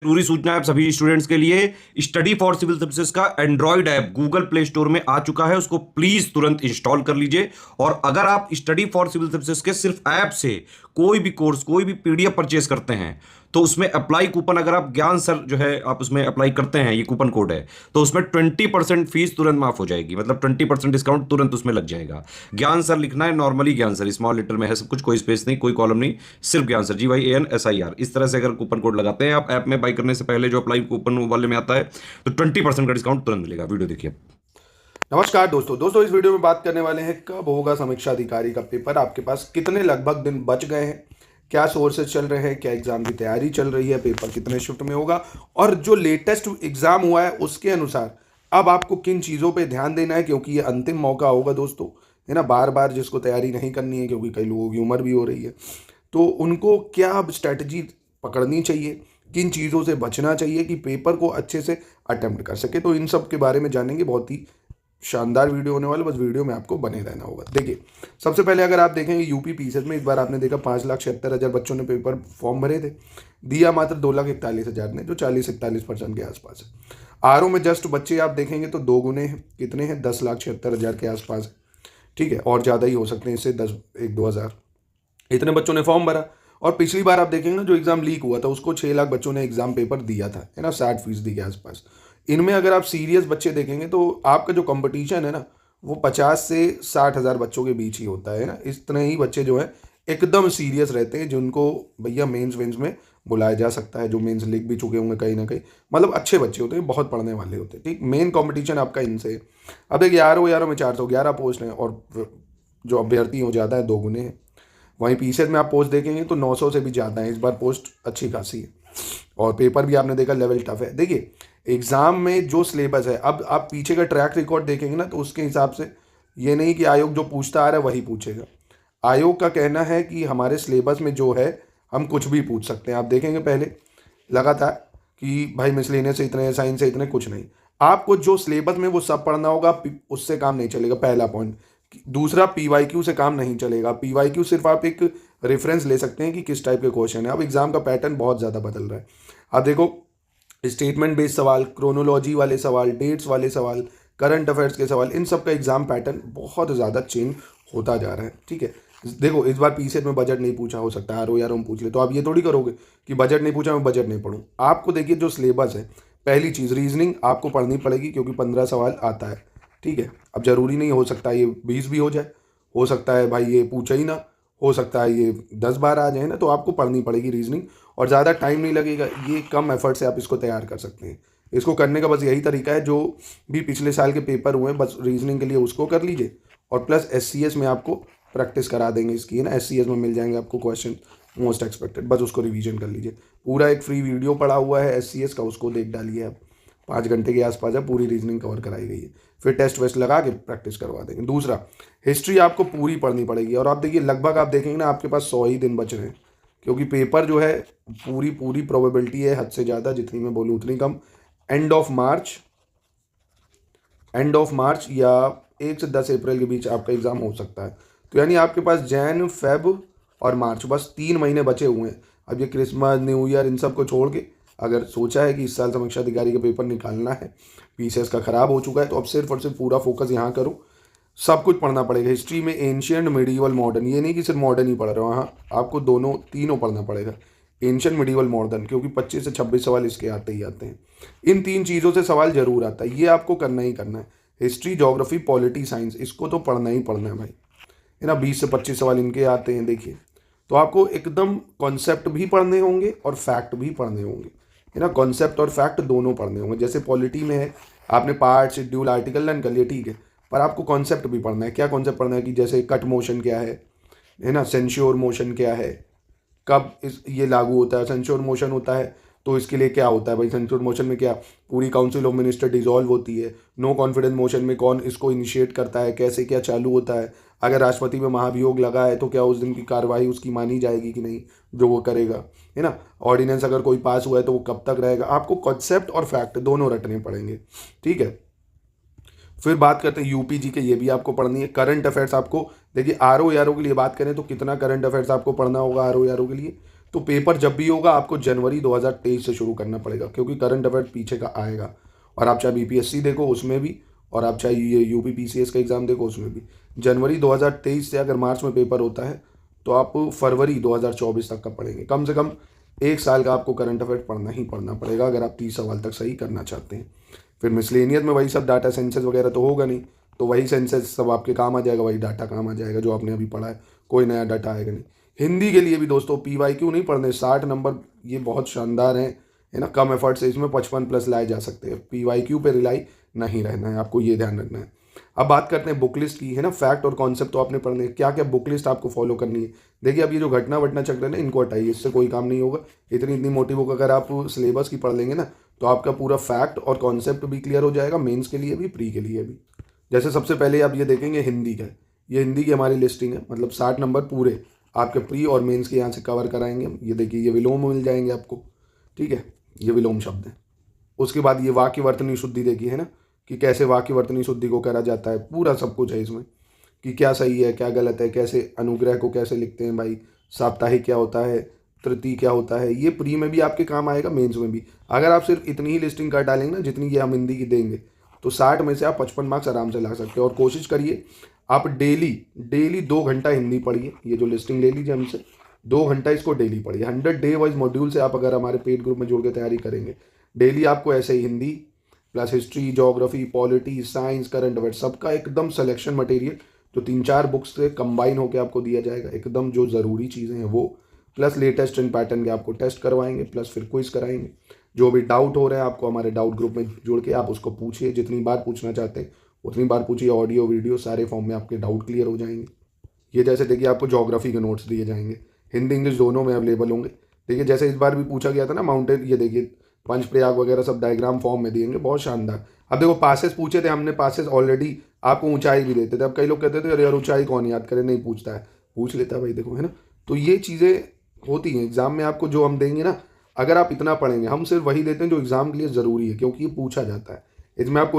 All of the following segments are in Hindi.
जरूरी सूचना है सभी स्टूडेंट्स के लिए। स्टडी फॉर सिविल सर्विसेज का Android app Google play store में आ चुका है, उसको प्लीज तुरंत इंस्टॉल कर लीजिए। और अगर आप स्टडी फॉर सिविल सर्विसेज के सिर्फ ऐप से कोई भी कोर्स, कोई भी पीडीएफ परचेज करते हैं तो उसमें अप्लाई कूपन, अगर आप ज्ञान सर जो है आप उसमें अप्लाई करते हैं, ये कूपन कोड है, तो उसमें 20% फीस तुरंत माफ हो जाएगी। मतलब 20% डिस्काउंट तुरंत उसमें लग जाएगा। ज्ञान सर लिखना है, नॉर्मली ज्ञान सर स्मॉल लेटर में है सब कुछ, कोई स्पेस नहीं, कोई कॉलम नहीं, सिर्फ ज्ञान सर, GYANSIR। इस तरह से अगर कूपन कोड लगाते हैं आप ऐप में बाई करने से पहले, जो अप्लाई कूपन वाले में आता है, तो 20% का डिस्काउंट तुरंत मिलेगा। वीडियो देखिए। नमस्कार दोस्तों इस वीडियो में बात करने वाले हैं कब होगा समीक्षा अधिकारी का पेपर। आपके पास कितने लगभग दिन बच गए हैं, क्या सोर्सेज चल रहे हैं, क्या एग्जाम की तैयारी चल रही है, पेपर कितने शिफ्ट में होगा, और जो लेटेस्ट एग्जाम हुआ है उसके अनुसार अब आपको किन चीज़ों पे ध्यान देना है, क्योंकि ये अंतिम मौका होगा दोस्तों, है ना। बार बार जिसको तैयारी नहीं करनी है, क्योंकि कई लोगों की उम्र भी हो रही है, तो उनको क्या अब स्ट्रैटेजी पकड़नी चाहिए, किन चीज़ों से बचना चाहिए कि पेपर को अच्छे से अटेम्प्ट कर सके, तो इन सब के बारे में जानेंगे। बहुत ही शानदार वीडियो होने वाला, बस वीडियो में आपको बने रहना होगा। देखिए, सबसे पहले अगर आप देखेंगे यूपी पीसेज में इस बार आपने देखा 5,76,000 बच्चों ने पेपर फॉर्म भरे थे, दिया मात्र 2,41,000 ने, जो 40-41% के आसपास है। आरओ में जस्ट बच्चे आप देखेंगे तो दो गुने हैं, कितने हैं, 10,76,000 के आसपास है, ठीक है, और ज़्यादा ही हो सकते हैं इससे, 10-1-2 हज़ार इतने बच्चों ने फॉर्म भरा। और पिछली बार आप देखेंगे ना, जो एग्ज़ाम लीक हुआ था उसको 6 लाख बच्चों ने एग्ज़ाम पेपर दिया था, है ना, 60% के आसपास। इनमें अगर आप सीरियस बच्चे देखेंगे तो आपका जो कंपटीशन है ना, वो 50 से 60 हज़ार बच्चों के बीच ही होता है ना। इतने ही बच्चे जो हैं एकदम सीरियस रहते हैं, जिनको भैया मेंस वेंस में बुलाया जा सकता है, जो मेंस लिख भी चुके होंगे कहीं ना कहीं, मतलब अच्छे बच्चे होते हैं, बहुत पढ़ने वाले होते हैं, ठीक। मेन कंपटीशन आपका इनसे है। अब देखिए, यारों में 411 पोस्ट हैं और जो अभ्यर्थी हो ज़्यादा है, दो गुने हैं। वहीं पीसेज में आप पोस्ट देखेंगे तो 900 से भी ज़्यादा है, इस बार पोस्ट अच्छी खासी है। और पेपर भी आपने देखा लेवल टफ है। देखिए, एग्ज़ाम में जो सिलेबस है, अब आप पीछे का ट्रैक रिकॉर्ड देखेंगे ना, तो उसके हिसाब से ये नहीं कि आयोग जो पूछता आ रहा है वही पूछेगा। आयोग का कहना है कि हमारे सिलेबस में जो है हम कुछ भी पूछ सकते हैं। आप देखेंगे पहले लगातार कि भाई मिसलेनियस से इतने, साइंस से इतने, कुछ नहीं। आपको जो सिलेबस में वो सब पढ़ना होगा, उससे काम नहीं चलेगा, पहला पॉइंट। दूसरा, पीवाईक्यू से काम नहीं चलेगा। पीवाईक्यू सिर्फ आप एक रेफरेंस ले सकते हैं कि किस टाइप के क्वेश्चन है। अब एग्जाम का पैटर्न बहुत ज़्यादा बदल रहा है। अब देखो, स्टेटमेंट बेस्ड सवाल, क्रोनोलॉजी वाले सवाल, डेट्स वाले सवाल, करंट अफेयर्स के सवाल, इन सब का एग्जाम पैटर्न बहुत ज़्यादा चेंज होता जा रहा है, ठीक है। देखो, इस बार पीसेट में बजट नहीं पूछा, हो सकता है आर ओ यार हम पूछ ले, तो आप ये थोड़ी करोगे कि बजट नहीं पूछा मैं बजट नहीं पढ़ूँ। आपको देखिए जो सिलेबस है, पहली चीज़ रीजनिंग आपको पढ़नी पड़ेगी, क्योंकि 15 सवाल आता है, ठीक है। अब जरूरी नहीं, हो सकता है ये 20 भी हो जाए, हो सकता है भाई ये पूछा ही ना, हो सकता है ये 10 बार आ जाए ना, तो आपको पढ़नी पड़ेगी रीजनिंग, और ज़्यादा टाइम नहीं लगेगा। ये कम एफर्ट से आप इसको तैयार कर सकते हैं। इसको करने का बस यही तरीका है, जो भी पिछले साल के पेपर हुए हैं बस रीजनिंग के लिए उसको कर लीजिए, और प्लस SCS में आपको प्रैक्टिस करा देंगे इसकी, है ना। SCS में मिल जाएंगे आपको क्वेश्चन मोस्ट एक्सपेक्टेड, बस उसको रिवीजन कर लीजिए। पूरा एक फ्री वीडियो पड़ा हुआ है SCS का, उसको देख डालिए आप, 5 घंटे के आसपास है, पूरी रीजनिंग कवर कराई गई है। फिर टेस्ट वेस्ट लगा के प्रैक्टिस करवा देंगे। दूसरा, हिस्ट्री आपको पूरी पढ़नी पड़ेगी, और आप देखिए लगभग आप देखेंगे ना, आपके पास 100 ही दिन बच रहे हैं, क्योंकि पेपर जो है पूरी पूरी प्रोबेबिलिटी है हद से ज़्यादा, जितनी मैं बोलूँ उतनी कम। एंड ऑफ मार्च या 1 से 10 अप्रैल के बीच आपका एग्ज़ाम हो सकता है। तो यानी आपके पास जैन, फेब और मार्च, बस 3 महीने बचे हुए हैं। अब ये क्रिसमस, न्यू ईयर, इन सब को छोड़ के अगर सोचा है कि इस साल समीक्षा अधिकारी का पेपर निकालना है, पीसीएस का ख़राब हो चुका है, तो अब सिर्फ और सिर्फ पूरा फोकस यहाँ करो। सब कुछ पढ़ना पड़ेगा। हिस्ट्री में एंशियंट, मिडीवल, मॉडर्न, ये नहीं कि सिर्फ मॉडर्न ही पढ़ रहे हो, हाँ आपको दोनों तीनों पढ़ना पड़ेगा, एंशियंट, मिडीवल, मॉडर्न, क्योंकि 25 से 26 सवाल इसके आते ही आते हैं। इन 3 चीज़ों से सवाल जरूर आता है, ये आपको करना ही करना है। हिस्ट्री, ज्योग्राफी, पॉलिटी, साइंस, इसको तो पढ़ना ही पढ़ना है भाई, है ना। 20 से 25 सवाल इनके आते हैं, देखिए। तो आपको एकदम कॉन्सेप्ट भी पढ़ने होंगे और फैक्ट भी पढ़ने होंगे, है ना। कॉन्सेप्ट और फैक्ट दोनों पढ़ने होंगे। जैसे पॉलिटी में है, आपने पार्ट, शेड्यूल, आर्टिकल लर्न कर लिया, ठीक है, पर आपको कॉन्सेप्ट भी पढ़ना है। क्या कॉन्सेप्ट पढ़ना है कि जैसे कट मोशन क्या है ना, सेंश्योर मोशन क्या है, कब ये लागू होता है। सेंश्योर मोशन होता है तो इसके लिए क्या होता है भाई, सेंश्योर मोशन में क्या, पूरी काउंसिल ऑफ मिनिस्टर डिसॉल्व होती है। नो कॉन्फिडेंस मोशन में कौन इसको इनिशिएट करता है, कैसे क्या चालू होता है। अगर राष्ट्रपति में महाभियोग लगा है तो क्या उस दिन की कार्यवाही उसकी मानी जाएगी कि नहीं, जो वो करेगा, है ना। ऑर्डिनेंस अगर कोई पास हुआ है तो वो कब तक रहेगा। आपको कॉन्सेप्ट और फैक्ट दोनों रटने पड़ेंगे, ठीक है। फिर बात करते हैं यूपीजी के, ये भी आपको पढ़नी है। करंट अफेयर्स आपको देखिए, आरओ यारो के लिए बात करें तो कितना करंट अफेयर्स आपको पढ़ना होगा आरओ यारो के लिए, तो पेपर जब भी होगा आपको जनवरी 2023 से शुरू करना पड़ेगा, क्योंकि करंट अफेयर पीछे का आएगा। और आप चाहे बीपीएससी देखो उसमें भी, और आप चाहे ये यूपी पीसीएस का एग्ज़ाम देखो उसमें भी, जनवरी 2023 से अगर मार्च में पेपर होता है तो आप फरवरी 2024 तक का पढ़ेंगे। कम से कम 1 साल का आपको करंट अफेयर पढ़ना ही पढ़ना पड़ेगा अगर आप 30 सवाल तक सही करना चाहते हैं। फिर मिसलेनियस में वही सब डाटा सेंसस वगैरह तो होगा नहीं, तो वही सेंसस सब आपके काम आ जाएगा, वही डाटा काम आ जाएगा जो आपने अभी पढ़ा है, कोई नया डाटा आएगा नहीं। हिंदी के लिए भी दोस्तों PYQ नहीं पढ़ने, 60 नंबर ये बहुत शानदार हैं, है ना। कम एफर्ट से इसमें 55+ लाए जा सकते हैं। PYQ पे रिलाई नहीं रहना है, आपको ये ध्यान रखना है। अब बात करते हैं बुक लिस्ट की, है ना। फैक्ट और कॉन्सेप्ट तो आपने पढ़ने, क्या क्या बुक लिस्ट आपको फॉलो करनी है। देखिए अब ये जो घटना वटना चक्र है ना, इनको हटाइए, इससे कोई काम नहीं होगा। इतनी मोटी बुक अगर आप सिलेबस की पढ़ लेंगे ना, तो आपका पूरा फैक्ट और कॉन्सेप्ट भी क्लियर हो जाएगा, मेंस के लिए भी, प्री के लिए भी। जैसे सबसे पहले आप ये देखेंगे हिंदी का, ये हिंदी की हमारी लिस्टिंग है, मतलब 60 नंबर पूरे आपके प्री और मेंस के यहाँ से कवर कराएंगे हम। ये देखिए ये विलोम मिल जाएंगे आपको, ठीक है, ये विलोम शब्द है। उसके बाद ये वाक्य वर्तनी शुद्धि देखिए, है ना, कि कैसे वाक्य वर्तनी शुद्धि को करा जाता है, पूरा सब कुछ है इसमें, कि क्या सही है क्या गलत है, कैसे अनुग्रह को कैसे लिखते हैं भाई, साप्ताहिक क्या होता है, तृतीय क्या होता है। ये प्री में भी आपके काम आएगा, मेंस में भी। अगर आप सिर्फ इतनी ही लिस्टिंग कर डालेंगे ना जितनी ये हम हिंदी की देंगे, तो 60 में से आप 55 मार्क्स आराम से ला सकते हैं। और कोशिश करिए आप डेली 2 घंटा हिंदी पढ़िए। ये जो लिस्टिंग ले लीजिए हमसे, 2 घंटा इसको डेली पढ़िए। 100 डे वाइज मॉड्यूल से आप अगर हमारे पेड ग्रुप में जुड़ के तैयारी करेंगे, डेली आपको ऐसे ही Hindi plus history, geography, polity, science, current affair, सबका एकदम सिलेक्शन मटेरियल जो 3-4 बुक्स से कंबाइन होकर आपको दिया जाएगा, एकदम जो ज़रूरी चीज़ें हैं वो, प्लस लेटेस्ट एंड पैटर्न के आपको टेस्ट करवाएंगे, प्लस फिर क्विज कराएंगे। जो भी डाउट हो रहे हैं आपको हमारे डाउट ग्रुप में जुड़ के आप उसको पूछिए, जितनी बार पूछना चाहते हैं उतनी बार पूछिए। ऑडियो वीडियो सारे फॉर्म में आपके डाउट क्लियर हो जाएंगे। ये जैसे देखिए आपको ज्योग्राफी के नोट्स दिए जाएंगे, हिंदी इंग्लिश दोनों में अवेलेबल होंगे। देखिए जैसे इस बार भी पूछा गया था ना माउंटेन, ये देखिए पंचप्रयाग वगैरह सब डायग्राम फॉर्म में दिएंगे, बहुत शानदार। अब देखो पासेस पूछे थे हमने, पासेस ऑलरेडी आपको ऊंचाई भी देते थे। अब कई लोग कहते थे अरे यार ऊंचाई कौन याद करे, नहीं पूछता है, पूछ लेता है भाई, देखो, है ना। तो ये चीज़ें होती हैं एग्जाम में, आपको जो हम देंगे ना, अगर आप इतना पढ़ेंगे, हम सिर्फ वही देते हैं जो एग्जाम के लिए ज़रूरी है, क्योंकि ये पूछा जाता है। इसमें आपको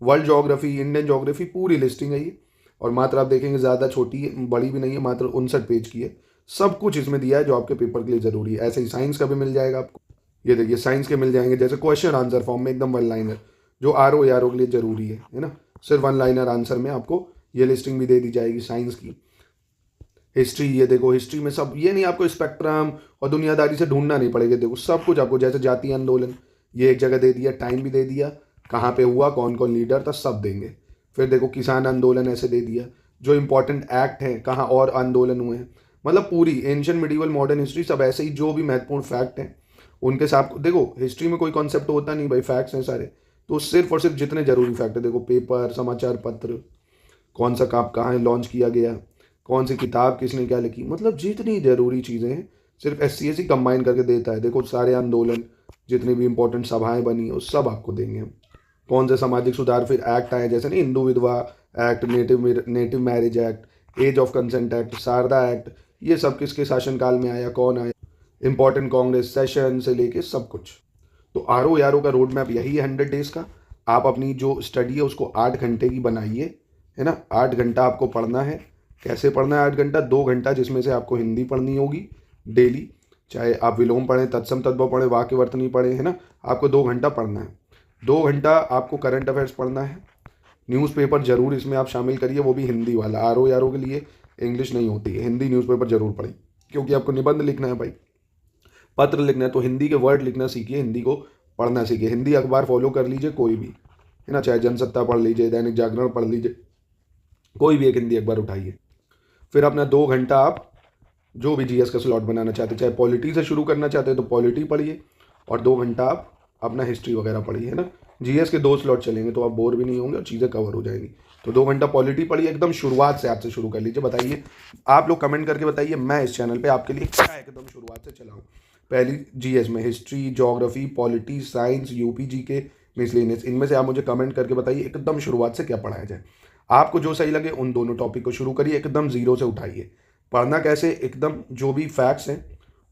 वर्ल्ड ज्योग्राफी, इंडियन ज्योग्राफी, पूरी लिस्टिंग है ये। और मात्र आप देखेंगे ज़्यादा छोटी है, बड़ी भी नहीं है, मात्र 59 पेज की है। सब कुछ इसमें दिया है जो आपके पेपर के लिए ज़रूरी है। ऐसे ही साइंस का भी मिल जाएगा आपको। ये देखिए साइंस के मिल जाएंगे, जैसे क्वेश्चन आंसर फॉर्म में एकदम 1 लाइनर, जो RO यारो के लिए ज़रूरी है ना। सिर्फ 1 लाइनर आंसर में आपको ये लिस्टिंग भी दे दी जाएगी साइंस की। हिस्ट्री, ये देखो हिस्ट्री में सब, ये नहीं आपको स्पेक्ट्रम और दुनियादारी से ढूंढना नहीं पड़ेगा, देखो सब कुछ आपको, जैसे जातीय आंदोलन ये एक जगह दे दिया, टाइम भी दे दिया, कहाँ पे हुआ, कौन कौन लीडर था, सब देंगे। फिर देखो किसान आंदोलन ऐसे दे दिया, जो इंपॉर्टेंट एक्ट हैं, कहाँ और आंदोलन हुए हैं, मतलब पूरी एंशिएंट, मिडिवल, मॉडर्न हिस्ट्री, सब ऐसे ही जो भी महत्वपूर्ण फैक्ट हैं उनके साथ। देखो हिस्ट्री में कोई कॉन्सेप्ट होता नहीं भाई, फैक्ट्स हैं सारे, तो सिर्फ और सिर्फ जितने जरूरी फैक्ट है, देखो पेपर, समाचार पत्र, कौन सा कब कहाँ लॉन्च किया गया, कौन सी किताब किसने क्या लिखी, मतलब जितनी जरूरी चीज़ें हैं सिर्फ SCSE कंबाइन करके देता है। देखो सारे आंदोलन, जितनी भी इंपॉर्टेंट सभाएं बनी वो सब आपको देंगे हम। कौन से सामाजिक सुधार फिर एक्ट आए, जैसे ना हिंदू विधवा act, native marriage act, age of consent act, Sharda act, ये सब किसके शासनकाल में आया, कौन आया, इंपॉर्टेंट कांग्रेस सेशन से लेके सब कुछ। तो RO यारो का रोड मैप यही है 100 डेज का। आप अपनी जो स्टडी है उसको 8 घंटे की बनाइए, है ना। 8 घंटा आपको पढ़ना है। कैसे पढ़ना है 8 घंटा? 2 घंटा जिसमें से आपको हिंदी पढ़नी होगी डेली, चाहे आप विलोम पढ़ें, तत्सम तद्भव पढ़ें, वाक्य वर्तनी पढ़ें, है ना। आपको 2 घंटा पढ़ना है। 2 घंटा आपको करंट अफेयर्स पढ़ना है। न्यूज़पेपर जरूर इसमें आप शामिल करिए, वो भी हिंदी वाला। RO यारो के लिए इंग्लिश नहीं होती है, हिंदी न्यूज़पेपर जरूर पढ़िए, क्योंकि आपको निबंध लिखना है भाई, पत्र लिखना है, तो हिंदी के वर्ड लिखना सीखिए, हिंदी को पढ़ना सीखिए। हिंदी अखबार फॉलो कर लीजिए कोई भी, है ना, चाहे जनसत्ता पढ़ लीजिए, दैनिक जागरण पढ़ लीजिए, कोई भी एक हिंदी अखबार उठाइए। फिर अपना 2 घंटा आप जो भी GS का स्लॉट बनाना चाहते हैं, चाहे पॉलिटी से शुरू करना चाहते हैं तो पॉलिटी पढ़िए, और 2 घंटा आप अपना हिस्ट्री वगैरह पढ़िए, है ना। GS के 2 स्लॉट चलेंगे तो आप बोर भी नहीं होंगे और चीज़ें कवर हो जाएंगी। तो 2 घंटा पॉलिटी पढ़िए, एकदम शुरुआत से आपसे शुरू कर लीजिए। बताइए आप लोग कमेंट करके बताइए, मैं इस चैनल पे आपके लिए क्या एकदम शुरुआत से चलाऊँ। पहली GS में history, geography, polity, science, UP GK, miscellaneous, इनमें से आप मुझे कमेंट करके बताइए एकदम शुरुआत से क्या पढ़ाया जाए। आपको जो सही लगे उन दोनों टॉपिक को शुरू करिए, एकदम जीरो से उठाइए। पढ़ना कैसे, एकदम जो भी फैक्ट्स हैं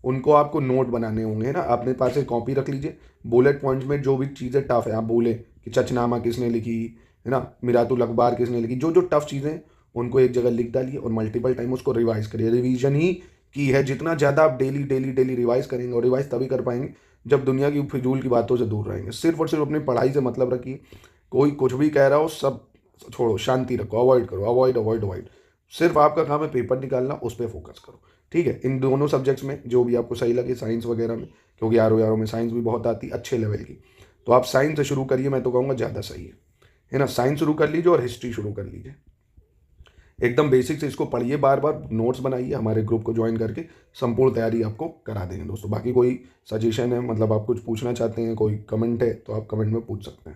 उनको आपको नोट बनाने होंगे, है ना। अपने पास एक कॉपी रख लीजिए, बुलेट पॉइंट्स में जो भी चीज़ें टफ है आप बोले कि चचनामा किसने लिखी, है ना, मिरातुल अखबार किसने लिखी, जो जो टफ चीज़ें हैं उनको एक जगह लिख डालिए और मल्टीपल टाइम उसको रिवाइज करिए। रिवीजन ही की है। जितना ज़्यादा आप डेली डेली डेली रिवाइज करेंगे, और रिवाइज तभी कर पाएंगे जब दुनिया की फिजूल की बातों से दूर रहेंगे। सिर्फ और सिर्फ अपनी पढ़ाई से मतलब रखिए। कोई कुछ भी कह रहा हो सब छोड़ो, शांति रखो, अवॉइड करो, अवॉइड अवॉइड अवॉइड। सिर्फ आपका काम है पेपर निकालना, उस पर फोकस करो। ठीक है, इन दोनों सब्जेक्ट्स में जो भी आपको सही लगे, साइंस वगैरह में, क्योंकि आर में साइंस भी बहुत आती अच्छे लेवल की, तो आप साइंस से शुरू करिए, मैं तो कहूँगा ज़्यादा सही है ना। साइंस शुरू कर लीजिए और हिस्ट्री शुरू कर लीजिए। एकदम बेसिक से इसको पढ़िए, बार बार नोट्स बनाइए, हमारे ग्रुप को ज्वाइन करके संपूर्ण तैयारी आपको करा देंगे दोस्तों। बाकी कोई सजेशन है, मतलब आप कुछ पूछना चाहते हैं, कोई कमेंट है, तो आप कमेंट में पूछ सकते हैं।